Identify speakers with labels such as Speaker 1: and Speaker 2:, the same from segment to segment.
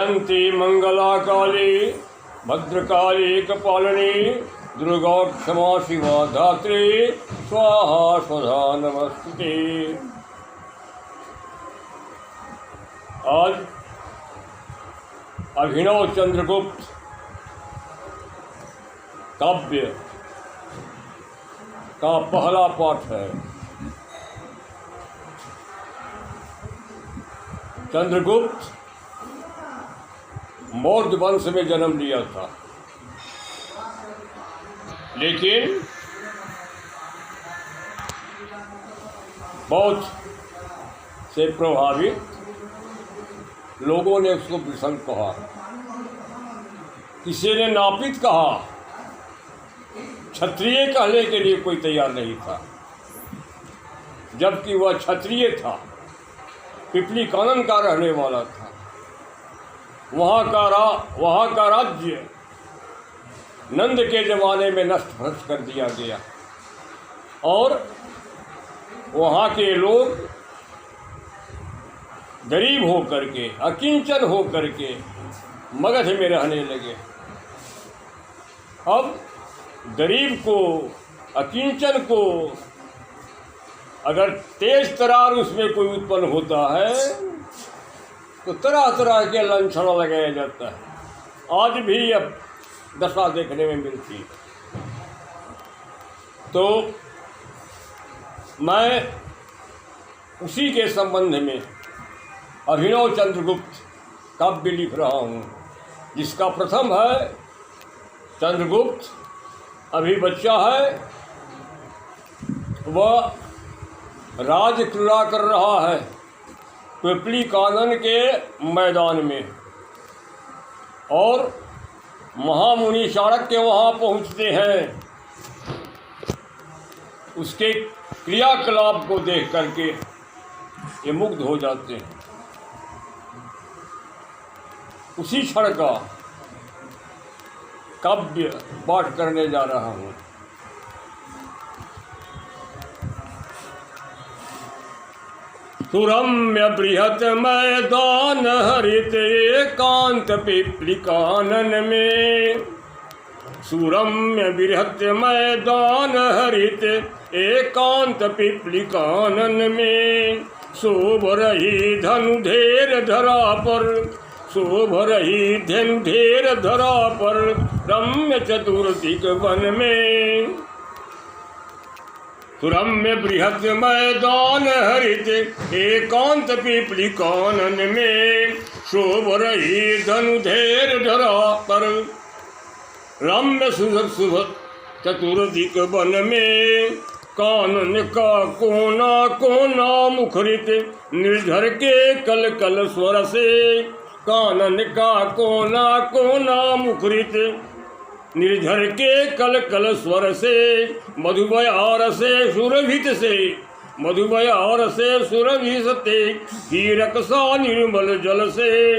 Speaker 1: जयंती मंगला काली भद्रकाली कपालिनी दुर्गा क्षमा शिवा धात्री स्वाहा स्वधा नमस्ते। आज अभिनव चंद्रगुप्त काव्य का पहला पाठ है। चंद्रगुप्त मौर्य वंश में जन्म लिया था, लेकिन बहुत से प्रभावित लोगों ने उसको विषम कहा, किसी ने नापित कहा, क्षत्रिय कहने के लिए कोई तैयार नहीं था, जबकि वह क्षत्रिय था, पिपली कानन का रहने वाला था। वहाँ का राज्य नंद के ज़माने में नष्ट भ्रष्ट कर दिया गया और वहाँ के लोग गरीब हो करके, अकिंचन हो करके मगध में रहने लगे। अब गरीब को, अकिंचन को अगर तेज तरार उसमें कोई उत्पन्न होता है तो तरह तरह के लांछन लगाया जाता है। आज भी अब दशा देखने में मिलती। तो मैं उसी के संबंध में अभिनव चंद्रगुप्त काव्य लिख रहा हूँ, जिसका प्रथम है चंद्रगुप्त अभी बच्चा है, वह राज क्रीड़ा कर रहा है पिपली कानन के मैदान में, और महामुनि चाणक्य वहाँ पहुँचते हैं। उसके क्रियाकलाप को देख करके ये मुग्ध हो जाते हैं। उसी क्षण का काव्य पाठ करने जा रहा हूँ। सुरम्य बृहत मैदान हरित एकांत पिपली कानन में, सुरम्य बृहत मैदान हरित एकांत पिपली कानन में, शोभ रही धनुधेर धरा पर, शोभ रही धनुधेर धरा पर, रम्य चतुर्दिक वन में। सुरम्य बृहत मैदान हरित एकांत पिपली कानन में, शोभ रही धनुधेर धरा पर, रम्य शुभ चतुर्दिक वन में। कानन का कोना कोना मुखरित निर्झर के कल कल स्वर से, कानन का कोना कोना मुखरित निर्झर के कल कल स्वर से, मधुबयार से सुरभित से, मधुबयार से सुरभित से, हीरक सा निर्मल जल से,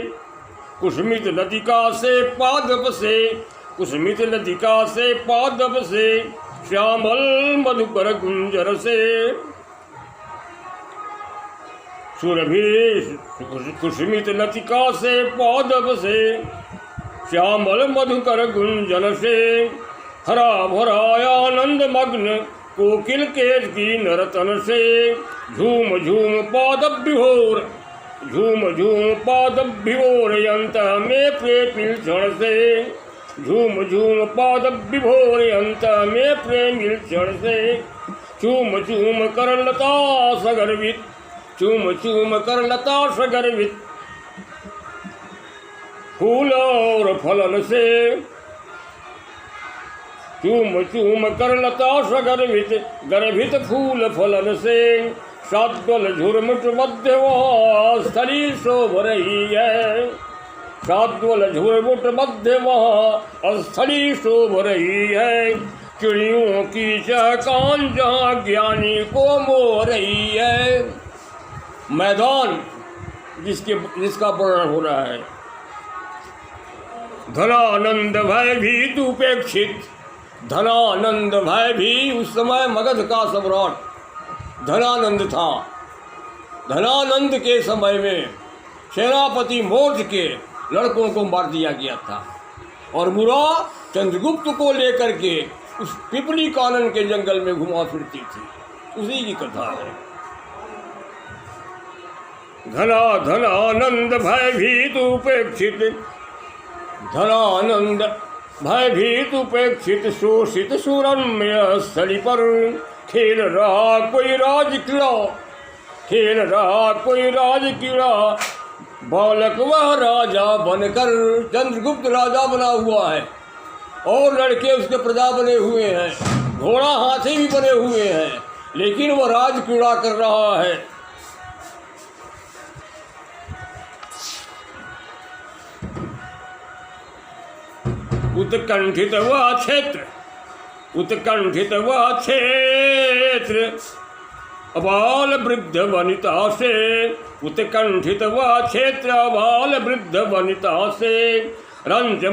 Speaker 1: कुसुमित लतिका से पादप से, कुसुमित लतिका से पादप से, श्यामल मधुकर गुंजर से, सुरभि कुसुमित लतिका से पादप से, श्यामल मधुकर गुंजन से, हरा भरा आनंद मग्न कोकिल के की नरतन से, झूम झूम पाद विभोर, झूम झूम पाद विभोर अंत में प्रेमिल क्षण से, झूम झूम पाद विभोर अंत में प्रेमिल क्षण से, चूम चूम कर लता सगर्वित, चूम चूम कर लता सगर्वित, फूल और फलन से, चूम चूम कर लता सगर्भित, गर्भित फूल फलन से, साद्वल झुरमुट मध्य वहाँ स्थली शोभ रही है, साद्वल झुरमुट मध्य वहाँ स्थली शोभ रही है, चिड़ियों की चहकान जहाँ ज्ञानी को मोह रही है। मैदान जिसका वर्णन हो रहा है, धनानंद भय भीत उपेक्षित, धनानंद भय भी उस समय मगध का सम्राट धनानंद था। धनानंद के समय में सेनापति मौर्य के लड़कों को मार दिया गया था और मुरा चंद्रगुप्त को लेकर के उस पिपली कानन के जंगल में घुमा फिरती थी। उसी की कथा है। घना धनानंद भयभीत उपेक्षित, धनानंद भयभीत उपेक्षित शोषित सुरम्य स्थली पर खेल रहा कोई राजक्रीड़ा, खेल रहा कोई राजक्रीड़ा, बालक वह राजा बनकर। चंद्रगुप्त राजा बना हुआ है और लड़के उसके प्रजा बने हुए हैं, घोड़ा हाथी भी बने हुए हैं, लेकिन वह राजक्रीड़ा कर रहा है। उत्कंठित वह क्षेत्र, उत्कंठित वह क्षेत्र, अबाल वृद्ध वनिता से, उत्कंठित वह क्षेत्र अबाल वृद्ध वनिता से, रंग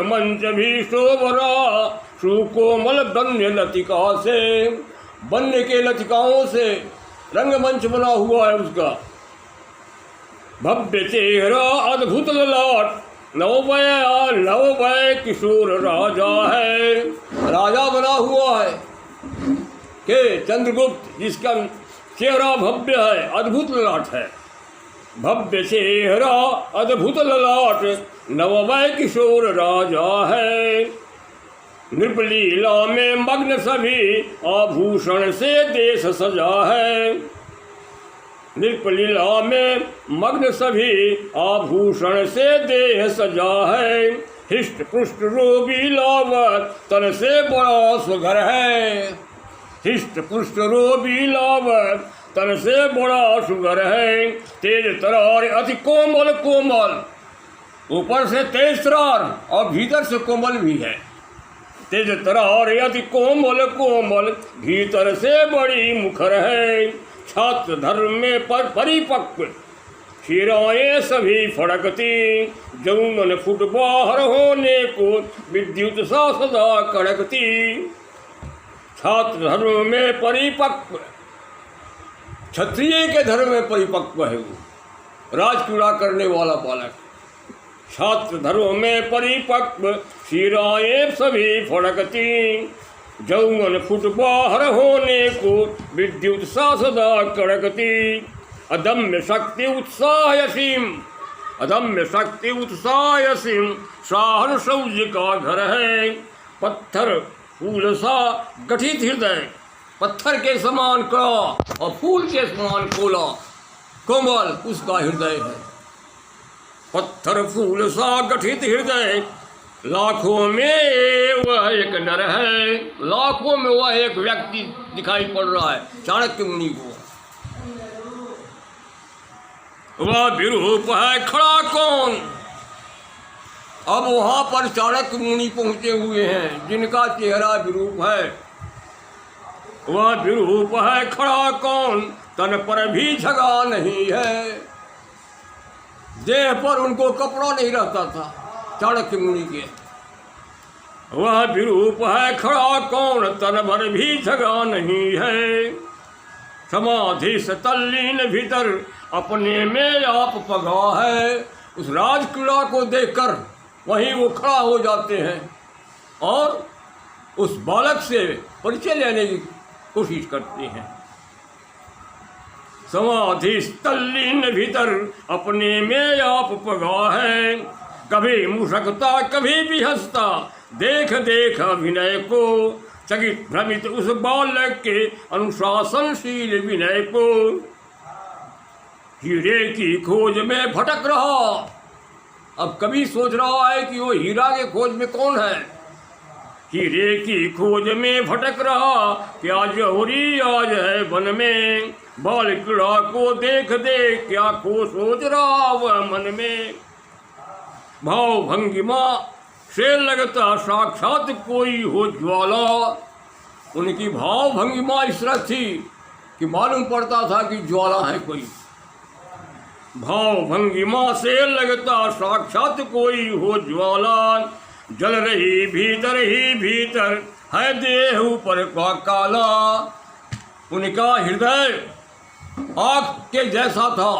Speaker 1: मंच भी शोभरा सुकोमल बन्य लतिका से। बन्य के लतिकाओं से रंगमंच बना हुआ है उसका। भव्य चेहरा अद्भुत ललाट, नववय किशोर राजा है। राजा बना हुआ है के चंद्रगुप्त, जिसका चेहरा भव्य है, अद्भुत ललाट है। भव्य चेहरा अद्भुत ललाट, नववय किशोर राजा है। नृपलीला में मग्न सभी आभूषण से देश सजा है। नृपलीला में मग्न सभी आभूषण से देह सजा है। हिष्ट पुष्ट रोबी लावत तन से बड़ा सुघर है। हिष्ट पुष्ट रोबी लावत तन से बड़ा सुघर है। तेज तरार अति कोमल कोमल, ऊपर से तेज तरार और भीतर से कोमल भी है। तेज तरार अति कोमल कोमल, भीतर से बड़ी मुखर है। छात्र धर्म में परिपक्व, शिराएं सभी फड़कती, जौन फुट बाहर होने को विद्युत सा सदा कड़कती। छात्र धर्म में परिपक्व, क्षत्रिय के धर्म में परिपक्व है वो, राजक्रीड़ा करने वाला बालक। छात्र धर्म में परिपक्व, शिराएं सभी फड़कती, जौन फुट बाहर होने को विद्युत सा सदा कड़कती। अदम्य शक्ति उत्साह असीम, अदम्य शक्ति उत्साह असीम, साहर शौर्य का घर है। पत्थर फूल सा गठित हृदय, पत्थर के समान कड़ा और फूल के समान कोला कोमल उसका हृदय है। पत्थर फूल सा गठित हृदय, लाखों में वह एक नर है। लाखों में वह एक व्यक्ति दिखाई पड़ रहा है चाणक्य मुनि को। वह विरूप है खड़ा कौन। अब वहां पर चाणक्य मुनि पहुंचे हुए हैं जिनका चेहरा विरूप है। वह विरूप है खड़ा कौन, तन पर भी झगा नहीं है। देह पर उनको कपड़ा नहीं रहता था चाणक्य मुनि के। वह विरूप है खड़ा कौन, तन भर भी झगा नहीं है। समाधि से तल्लीन भीतर अपने में आप पगा है। उस राजक्रीड़ा को देखकर वहीं वो खड़ा हो जाते हैं और उस बालक से परिचय लेने की कोशिश करते हैं। समाधि तल्लीन भीतर अपने में आप पगा है। कभी मुशकता कभी भी हंसता, देख देख अभिनय को। चकित भ्रमित उस बालक के अनुशासनशील विनय को। हीरे की खोज में भटक रहा। अब कभी सोच रहा है कि वो हीरा के खोज में कौन है। हीरे की खोज में भटक रहा, क्या जौहरी आज है वन में। बालक्रीड़ा को देख देख क्या को सोच रहा वह मन में। भाव भंगिमा से लगता साक्षात कोई हो ज्वाला। उनकी भाव भंगिमा इस तरह थी कि मालूम पड़ता था कि ज्वाला है कोई। भाव भंगिमा से लगता साक्षात कोई हो ज्वाला। जल रही भीतर ही भीतर है देह ऊपर का काला। उनका हृदय आग के जैसा था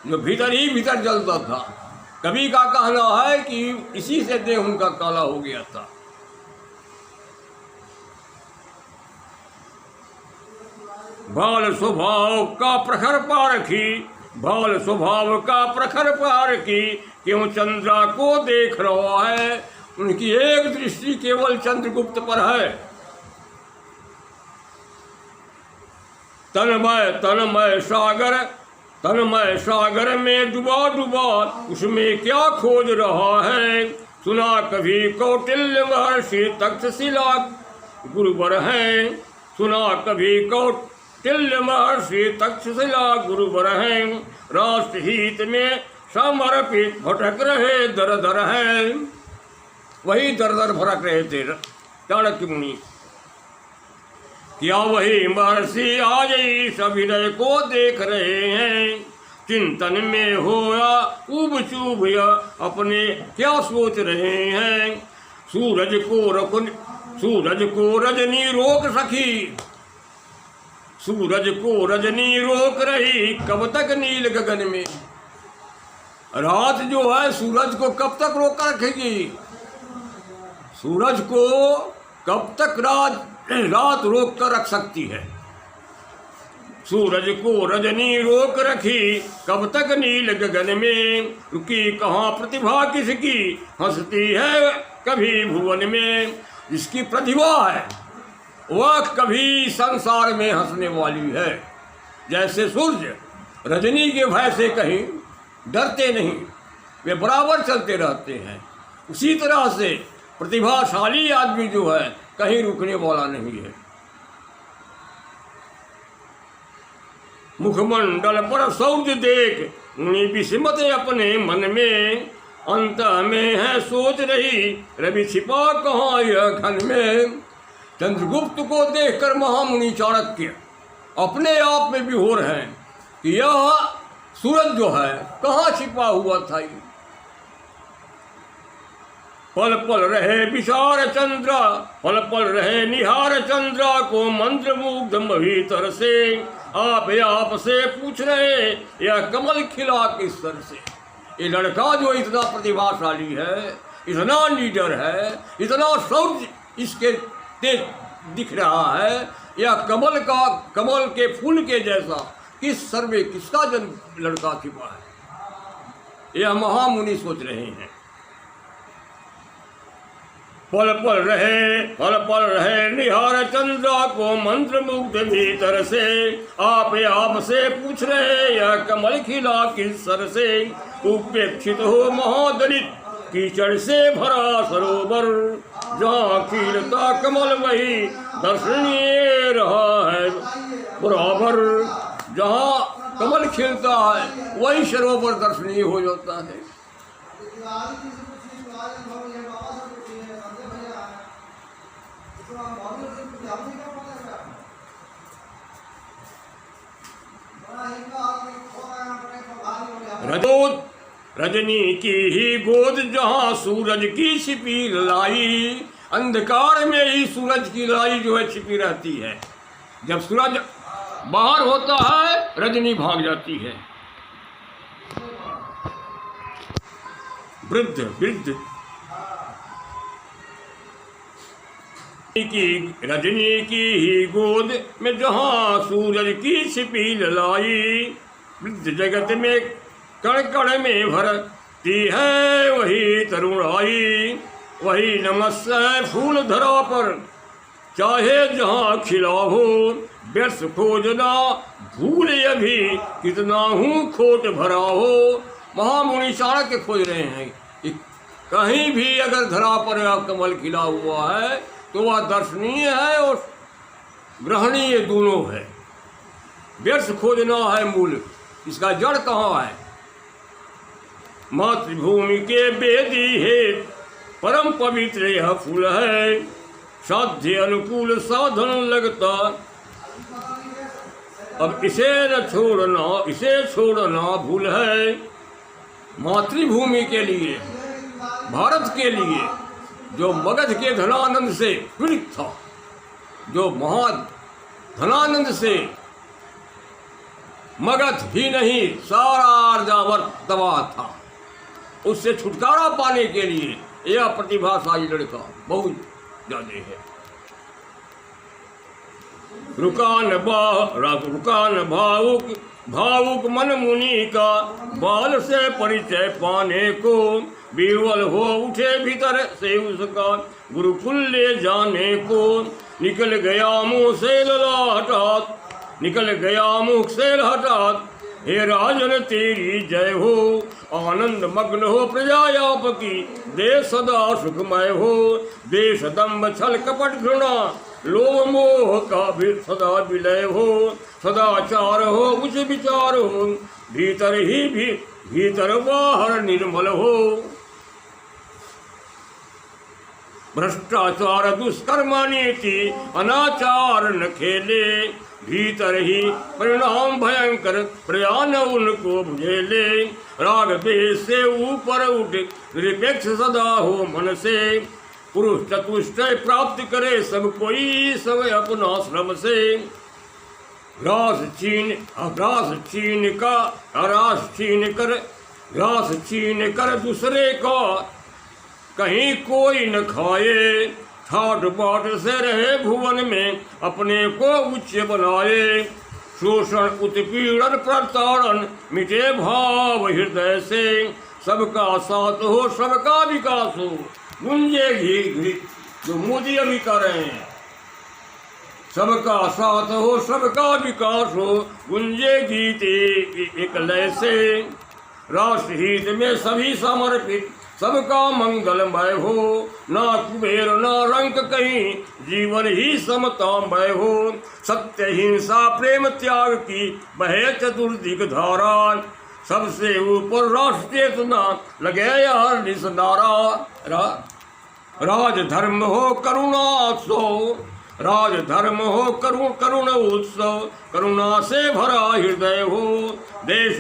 Speaker 1: जो भीतर ही भीतर जलता था। कवि का कहना है कि इसी से देह उनका काला हो गया था। बाल स्वभाव का प्रखर पारखी, बाल स्वभाव का प्रखर पारखी, क्यों चंद्रा को देख रहा है। उनकी एक दृष्टि केवल चंद्रगुप्त पर है। तन्मय सागर में डूबा डूबा, उसमें क्या खोज रहा है। सुना कभी कौटिल्य महर्षि तक्षशिला गुरुवर हैं, सुना कभी कौटिल्य महर्षि तक्षशिला गुरुवर हैं। राष्ट्रहित में समर्पित भटक रहे दर दर हैं। वही दर दर भटक रहे थे चाणक्य मुनि। क्या वही महर्षि आज इस अभिनय को देख रहे हैं। चिंतन में होया उब चूब अपने क्या सोच रहे हैं। सूरज को रजनी रोक सकी, सूरज को रजनी रोक रही, कब तक नील गगन में। रात जो है सूरज को कब तक रोक रखेगी। सूरज को कब तक रात रोक कर रख सकती है। सूरज को रजनी रोक रखी, कब तक नील गगन में। रुकी कहाँ प्रतिभा किसकी, हंसती है कभी भुवन में। जिसकी प्रतिभा है वह कभी संसार में हंसने वाली है। जैसे सूर्य रजनी के भय से कहीं डरते नहीं, वे बराबर चलते रहते हैं। उसी तरह से प्रतिभाशाली आदमी जो है कहीं रुकने वाला नहीं है। मुखमंडल पर सौर्य देख उन्हें विस्मत अपने मन में। अंत में है सोच रही रवि छिपा कहाँ यह घन में। चंद्रगुप्त को देखकर महामुनि चाणक्य अपने आप में विभोर हैं कि यह सूरज जो है कहाँ छिपा हुआ था। पल पल रहे विचार चंद्रा, पल पल रहे निहार चंद्रा को मंत्र मुग्ध भीतर से। आप से पूछ रहे यह कमल खिला किस सर से। ये लड़का जो इतना प्रतिभाशाली है, इतना लीडर है, इतना शौर्य इसके तेज दिख रहा है, यह कमल के फूल के जैसा किस सर में किसका जन्म लड़का छिपा है। यह महामुनि सोच रहे हैं। पल पल रहे निहार चंद्रा को मंत्र मुग्ध भीतर से। आप से पूछ रहे यह कमल खिला किस सर से। उपेक्षित हो महादलित कीचड़ से भरा सरोवर, जहाँ खिलता कमल वही दर्शनीय रहा है बराबर। जहाँ कमल खिलता है वही सरोवर दर्शनीय हो जाता है। रजनी की ही गोद जहाँ सूरज की छिपी लाई। अंधकार में ही सूरज की लाई जो है छिपी रहती है। जब सूरज बाहर होता है रजनी भाग जाती है। वृद्ध की रजनी की ही गोद में जहाँ सूरज की छिपी लाई। वृद्ध जगत में कण कण में भरती है वही तरुणाई। वही नमस्कार फूल धरा पर चाहे जहाँ खिला हो। व्यर्थ खोजना भूल अभी कितना हूँ खोट भरा हो। महामुनि चाणक्य खोज रहे हैं कि कहीं भी अगर धरा पर कमल खिला हुआ है तो वह दर्शनीय है और ग्रहणीय दोनों है। व्यर्थ खोजना है मूल, इसका जड़ कहाँ है। मातृभूमि के बेदी है परम पवित्र यह फूल है। साध्य अनुकूल साधन लगता अब इसे छोड़ना भूल है। मातृभूमि के लिए, भारत के लिए जो मगध के धनानंद से पीड़ित था, जो महाधनानंद से मगध ही नहीं सारा अर्जावर्त तबाह था। उससे छुटकारा पाने के लिए यह प्रतिभाशाली लड़का बहुत ज्यादा है। रुकान भावुक भावुक मन मुनि का बाल से परिचय पाने को, बीरबल हो उठे भीतर से उसका गुरुकुल ले जाने को। निकल गया मुँह से ललाहटात, निकल गया मुख से हठात, हे राजन तेरी जय हो। आनंद मग्न हो प्रजा आपकी, देश सदा सुखमय हो। देश दम्भ छल कपट घृणा, लोभ मोह का भी सदा विलय हो। सदाचार हो उच्च विचार हो, भीतर ही भी भीतर बाहर निर्मल हो। भ्रष्टाचार दुष्कर्मा नीति, अनाचार न खेले। भीतर ही परिणाम भयंकर, प्रयान उनको बुझेले। राग द्वेष से ऊपर उठ, निरपेक्ष सदा हो मन से। पुरुष चतुष्टय प्राप्त करे सब कोई, सब अपना श्रम से। ग्रास छीन कर दूसरे का, कहीं कोई न खाए। ठाट बाट से रहे भुवन में, अपने को उच्च बनाए। शोषण उत्पीड़न प्रताड़न, मिटे भाव हृदय से। सबका साथ हो सबका विकास हो, गूंजेगी जो मोदी अभी कर रहे हैं। सबका साथ हो सबका विकास हो, गूंजे गीते एक लय से। राष्ट्र हित में सभी समर्पित, सबका मंगलमय हो। ना कुबेर ना रंक कहीं, जीवन ही समतामय हो। सत्य हिंसा प्रेम त्याग की, बहे चतुर्दिक धारा। सबसे ऊपर राष्ट्र चेतना, लगे यार निस नारा। राजधर्म हो करुणोत्सव, राजधर्म हो करुण उत्सव। करुणा से भरा हृदय हो, देश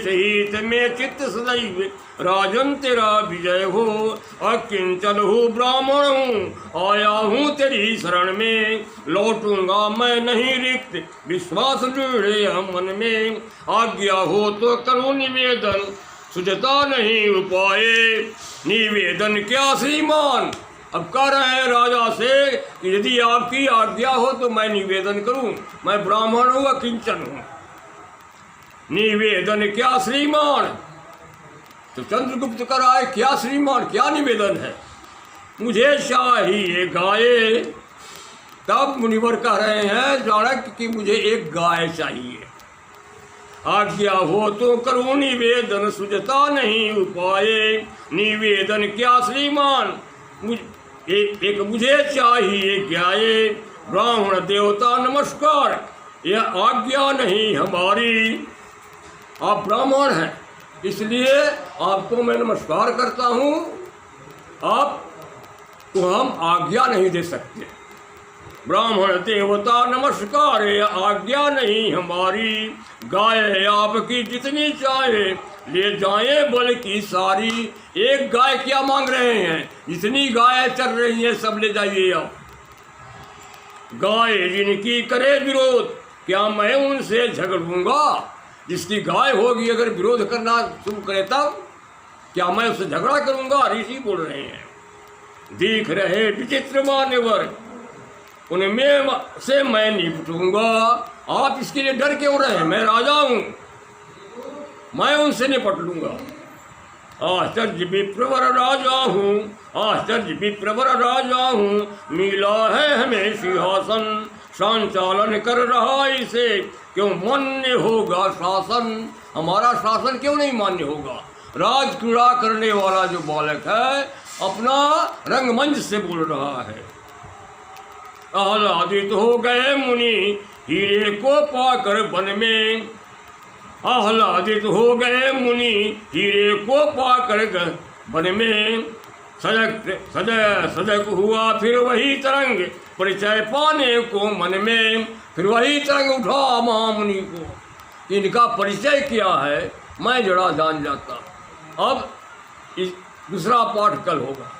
Speaker 1: हित में चित्त सदैव, राजन तेरा विजय हो। अकिंचन हूँ ब्राह्मण हूँ, आया हूँ तेरी शरण में। लौटूंगा मैं नहीं रिक्त, विश्वास दृढ़ मन में। आज्ञा हो तो करूँ निवेदन, सुझता नहीं उपाय। निवेदन क्या श्रीमान, अब कह रहे हैं राजा से कि यदि आपकी आज्ञा हो तो मैं निवेदन करूं। मैं ब्राह्मण हूँ, अकिंचन हूँ। निवेदन क्या श्रीमान, तो चंद्रगुप्त कर आए, क्या श्रीमान क्या निवेदन है। मुझे चाहिए गाय। तब मुनिवर कह रहे हैं चाणक्य कि मुझे एक गाय चाहिए। आज्ञा हो तो करूं निवेदन, सुझता नहीं उपाय। निवेदन क्या श्रीमान, एक मुझे चाहिए गाय। ब्राह्मण देवता नमस्कार, यह आज्ञा नहीं हमारी। आप ब्राह्मण हैं इसलिए आपको मैं नमस्कार करता हूँ, आपको हम आज्ञा नहीं दे सकते। ब्राह्मण देवता नमस्कार, आज्ञा नहीं हमारी। गाय आपकी जितनी चाहे ले जाए बल की सारी। एक गाय क्या मांग रहे हैं, जितनी गाय चल रही हैं सब ले जाइए आप। गाय जिनकी करे विरोध, क्या मैं उनसे झगड़ूंगा। जिसकी गाय होगी अगर विरोध करना शुरू करे तब क्या मैं उससे झगड़ा करूंगा। ऋषि बोल रहे हैं। दिख रहे विचित्र मान्यवर, उनमें से मैं निपटूंगा। आप इसके लिए डर क्यों रहे, मैं राजा हूं, मैं उनसे निपट लूंगा। आश्चर्य विप्रवर राजा हूँ, आश्चर्य विप्रवर राजा हूँ। मिला है हमें सिंहासन, संचालन कर रहा इसे, क्यों मान्य होगा शासन। हमारा शासन क्यों नहीं मान्य होगा। राज क्रीड़ा करने वाला जो बालक है अपना रंगमंच से बोल रहा है। आह्लादित हो गए मुनि हीरे को पाकर वन में। आह्लादित हो गए मुनि हीरे को पाकर वन में। सजग हुआ फिर वही तरंग, परिचय पाने को मन में। फिर वही तरंग उठा महामुनि को, इनका परिचय क्या है मैं जरा जान जाता। अब दूसरा पाठ कल होगा।